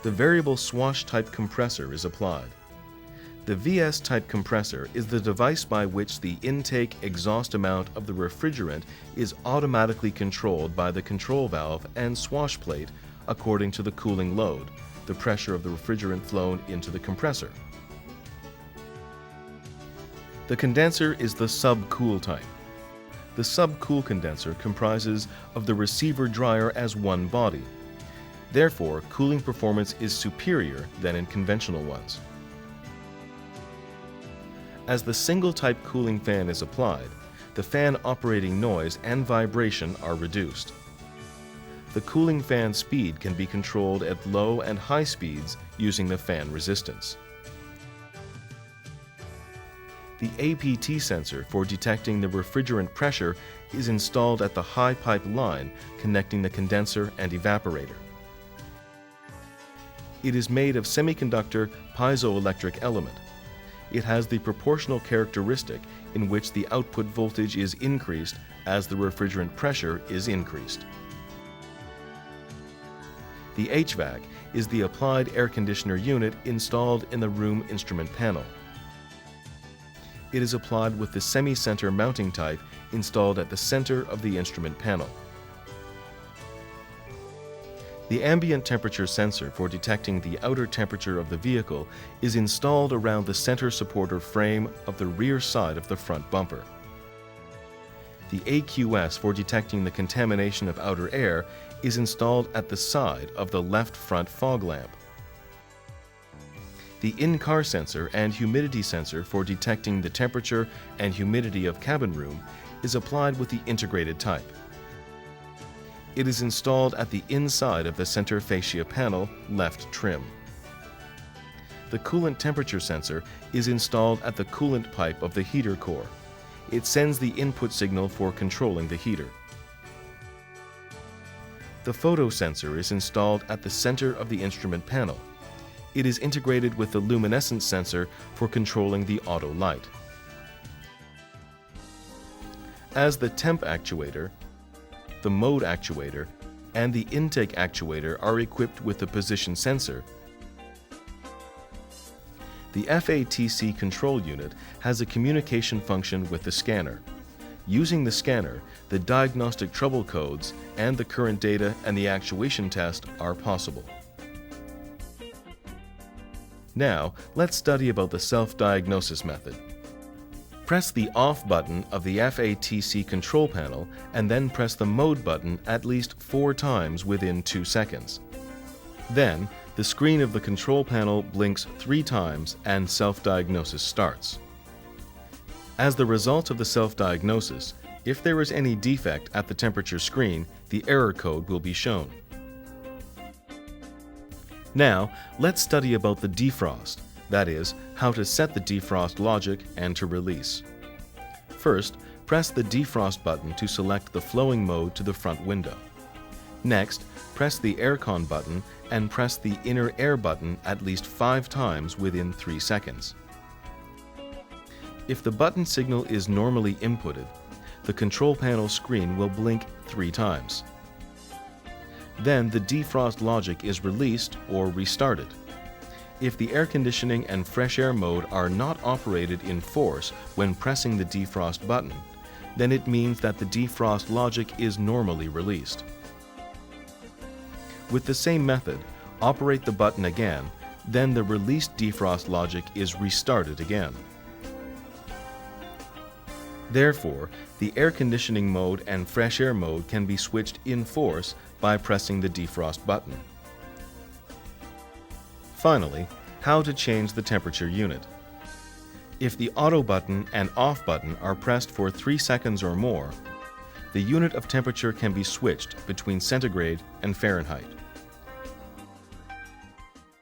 the variable swash-type compressor is applied. The VS-type compressor is the device by which the intake-exhaust amount of the refrigerant is automatically controlled by the control valve and swash plate according to the cooling load, the pressure of the refrigerant flown into the compressor. The condenser is the sub-cool type. The sub-cool condenser comprises of the receiver dryer as one body. Therefore, cooling performance is superior than in conventional ones. As the single-type cooling fan is applied, the fan operating noise and vibration are reduced. The cooling fan speed can be controlled at low and high speeds using the fan resistance. The APT sensor for detecting the refrigerant pressure is installed at the high pipe line connecting the condenser and evaporator. It is made of semiconductor piezoelectric element. It has the proportional characteristic in which the output voltage is increased as the refrigerant pressure is increased. The HVAC is the applied air conditioner unit installed in the room instrument panel. It is applied with the semi-center mounting type installed at the center of the instrument panel. The ambient temperature sensor for detecting the outer temperature of the vehicle is installed around the center supporter frame of the rear side of the front bumper. The AQS for detecting the contamination of outer air is installed at the side of the left front fog lamp. The in-car sensor and humidity sensor for detecting the temperature and humidity of cabin room is applied with the integrated type. It is installed at the inside of the center fascia panel, left trim. The coolant temperature sensor is installed at the coolant pipe of the heater core. It sends the input signal for controlling the heater. The photo sensor is installed at the center of the instrument panel. It is integrated with the luminescence sensor for controlling the auto light. As the temp actuator, the mode actuator, and the intake actuator are equipped with the position sensor, the FATC control unit has a communication function with the scanner. Using the scanner, the diagnostic trouble codes and the current data and the actuation test are possible. Now, let's study about the self-diagnosis method. Press the off button of the FATC control panel and then press the mode button at least 4 times within 2 seconds. Then, the screen of the control panel blinks 3 times and self-diagnosis starts. As the result of the self-diagnosis, if there is any defect at the temperature screen, the error code will be shown. Now, let's study about the defrost, that is, how to set the defrost logic and to release. First, press the defrost button to select the flowing mode to the front window. Next, press the aircon button and press the inner air button at least 5 times within 3 seconds. If the button signal is normally inputted, the control panel screen will blink 3 times. Then the defrost logic is released or restarted. If the air conditioning and fresh air mode are not operated in force when pressing the defrost button, then it means that the defrost logic is normally released. With the same method, operate the button again, then the released defrost logic is restarted again. Therefore, the air conditioning mode and fresh air mode can be switched in force by pressing the defrost button. Finally, how to change the temperature unit. If the auto button and off button are pressed for 3 seconds or more, the unit of temperature can be switched between centigrade and Fahrenheit.